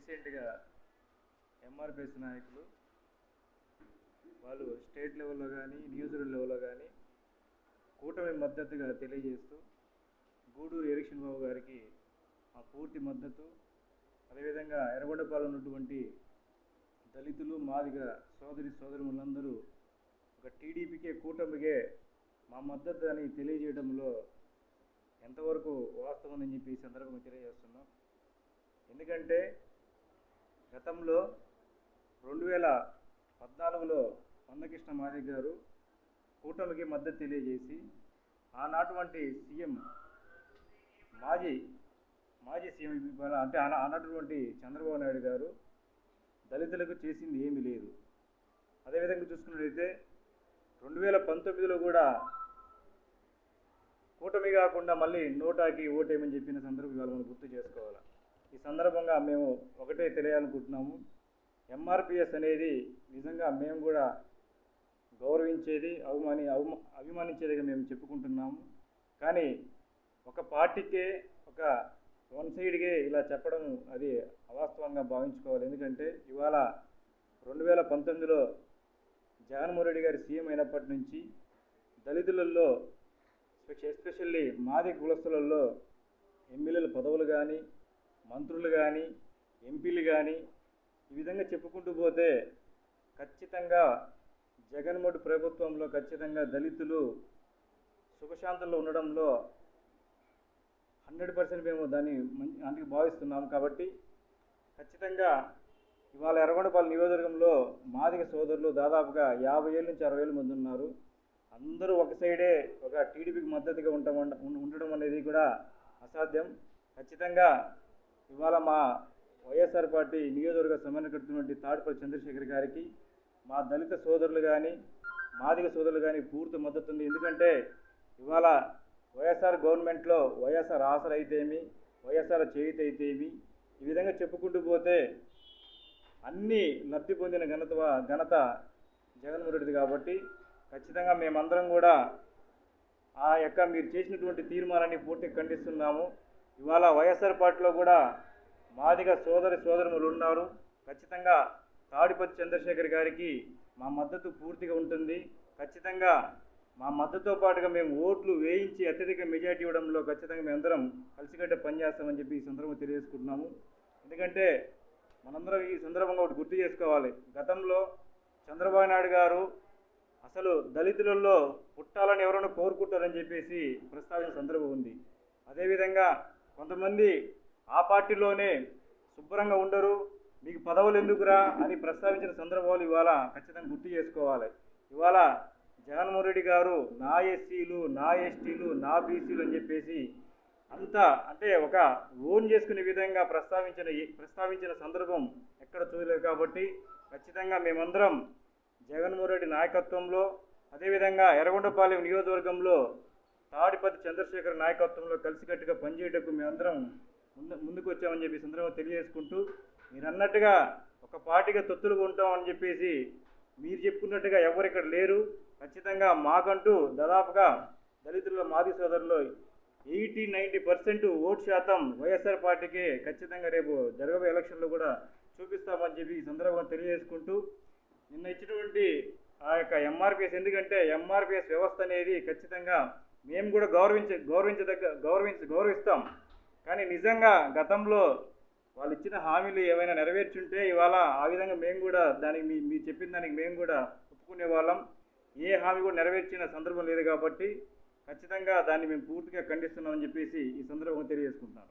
రీసెంట్గా ఎంఆర్పిఎస్ నాయకులు వాళ్ళు స్టేట్ లెవెల్లో కానీ నియోజకవర్గ లెవెల్లో కానీ కూటమి మద్దతుగా తెలియజేస్తూ గూడూరు ఎలక్షన్ బాబు గారికి ఆ పూర్తి మద్దతు, అదేవిధంగా ఎర్రగొండపాలెం ఉన్నటువంటి దళితులు మాదిగ సోదరులందరూ ఒక టీడీపీకే కూటమికే మా మద్దతు అని తెలియజేయడంలో ఎంతవరకు వాస్తవం అని చెప్పి ఈ సందర్భంగా తెలియజేస్తున్నాం. ఎందుకంటే గతంలో 2014లో మందకృష్ణ మాదిగ గారు కూటమికి మద్దతు తెలియజేసి ఆనాటువంటి సీఎం మాజీ సీఎం అంటే ఆనాటువంటి చంద్రబాబు నాయుడు గారు దళితులకు చేసింది ఏమీ లేదు. అదేవిధంగా చూసుకున్నట్లయితే 2019లో కూడా కూటమి కాకుండా మళ్ళీ నోటాకి ఓటేమని చెప్పిన సందర్భం ఇవాళ మనం గుర్తు చేసుకోవాలి. ఈ సందర్భంగా మేము ఒకటే తెలియాలనుకుంటున్నాము, ఎంఆర్పిఎస్ అనేది నిజంగా మేము కూడా గౌరవించేది అభిమానించేదిగా మేము చెప్పుకుంటున్నాము. కానీ ఒక పార్టీకే ఒక వన్ సైడ్గా ఇలా చెప్పడం అది అవాస్తవంగా భావించుకోవాలి. ఎందుకంటే ఇవాళ 2019లో జగన్మోహన్ రెడ్డి గారి సీఎం అయినప్పటి నుంచి దళితులలో ఎస్పెషల్లీ మాదిగ కులస్తులలో ఎమ్మెల్యేల పదవులు కానీ, మంత్రులు కానీ, ఎంపీలు కానీ ఈ విధంగా చెప్పుకుంటూ పోతే ఖచ్చితంగా జగన్మోహన్ ప్రభుత్వంలో ఖచ్చితంగా దళితులు సుఖశాంతుల్లో ఉండడంలో 100% మేము దాన్ని అందుకు భావిస్తున్నాము. కాబట్టి ఖచ్చితంగా ఇవాళ ఎర్రగొండపాలెం నియోజకవర్గంలో మాదిగ సోదరులు దాదాపుగా 50,000 నుంచి 60,000 మంది ఉన్నారు. అందరూ ఒక సైడే ఒక టీడీపీకి మద్దతుగా ఉండడం అనేది కూడా అసాధ్యం. ఖచ్చితంగా ఇవాళ మా వైఎస్ఆర్ పార్టీ నియోజకవర్గ సమన్వయకర్త తాడిపల్లి చంద్రశేఖర్ గారికి మా దళిత సోదరులు కానీ మాదిగ సోదరులు కానీ పూర్తి మద్దతు ఉంది. ఎందుకంటే ఇవాళ వైఎస్ఆర్ గవర్నమెంట్లో వైఎస్ఆర్ ఆసరా అయితేమి, వైఎస్ఆర్ చేయూత అయితేమి, ఈ విధంగా చెప్పుకుంటూ పోతే అన్నీ లబ్ధి పొందిన ఘనత జగన్మోహన్ రెడ్డిది. కాబట్టి ఖచ్చితంగా మేమందరం కూడా ఆ యొక్క మీరు చేసినటువంటి తీర్మానాన్ని పూర్తిగా ఖండిస్తున్నాము. ఇవాళ వైఎస్ఆర్ పార్టీలో కూడా మాదిగ సోదరులు ఉన్నారు. ఖచ్చితంగా తాడిపల్లి చంద్రశేఖర్ గారికి మా మద్దతు పూర్తిగా ఉంటుంది. ఖచ్చితంగా మా మద్దతుతో పాటుగా మేము ఓట్లు వేయించి అత్యధిక మెజార్టీ ఇవ్వడంలో ఖచ్చితంగా మేమందరం కలిసికట్టే పనిచేస్తామని చెప్పి ఈ సందర్భంగా తెలియజేసుకుంటున్నాము. ఎందుకంటే మనందరం ఈ సందర్భంగా ఒకటి గుర్తు చేసుకోవాలి, గతంలో చంద్రబాబు నాయుడు గారు అసలు దళితులలో పుట్టాలని ఎవరైనా కోరుకుంటారని చెప్పేసి ప్రస్తావించిన సందర్భం ఉంది. అదేవిధంగా కొంతమంది ఆ పార్టీలోనే శుభ్రంగా ఉండరు, మీకు పదవులు ఎందుకురా అని ప్రస్తావించిన సందర్భాలు ఇవాళ ఖచ్చితంగా గుర్తు చేసుకోవాలి. ఇవాళ జగన్మోహన్ రెడ్డి గారు నా ఎస్సీలు, నా ఎస్టీలు, నా బీసీలు అని చెప్పేసి అంతా అంటే ఒక ఓన్ చేసుకునే విధంగా ప్రస్తావించిన సందర్భం ఎక్కడ చూడలేదు. కాబట్టి ఖచ్చితంగా మేమందరం జగన్మోహన్ రెడ్డి నాయకత్వంలో, అదేవిధంగా ఎర్రగొండపాలెం నియోజకవర్గంలో తాడిపల్లి చంద్రశేఖర్ నాయకత్వంలో కలిసికట్టుగా పనిచేయటకు మేమందరం ముందుకు వచ్చామని చెప్పి సందర్భంగా తెలియజేసుకుంటూ, మీరు అన్నట్టుగా ఒక పార్టీగా తొత్తులుగా ఉంటామని చెప్పేసి మీరు చెప్పుకున్నట్టుగా ఎవరు ఇక్కడ లేరు. ఖచ్చితంగా మాకంటూ దాదాపుగా దళితుల మాదిగ సోదరులు 80-90% ఓటు శాతం వైఎస్ఆర్ పార్టీకి ఖచ్చితంగా రేపు జరగబోయే ఎలక్షన్లో కూడా చూపిస్తామని చెప్పి ఈ సందర్భంగా తెలియజేసుకుంటూ, నిన్న ఇచ్చినటువంటి ఆ యొక్క ఎంఆర్పిఎస్, ఎందుకంటే ఎంఆర్పిఎస్ వ్యవస్థ అనేది ఖచ్చితంగా మేము కూడా గౌరవిస్తాం. కానీ నిజంగా గతంలో వాళ్ళు ఇచ్చిన హామీలు ఏమైనా నెరవేర్చుంటే ఇవాళ ఆ విధంగా మేము కూడా దానికి మీరు చెప్పిన దానికి మేము కూడా ఒప్పుకునే వాళ్ళం. ఏ హామీ కూడా నెరవేర్చిన సందర్భం లేదు. కాబట్టి ఖచ్చితంగా దాన్ని మేము పూర్తిగా ఖండిస్తున్నామని చెప్పేసి ఈ సందర్భంగా తెలియజేసుకుంటున్నాను.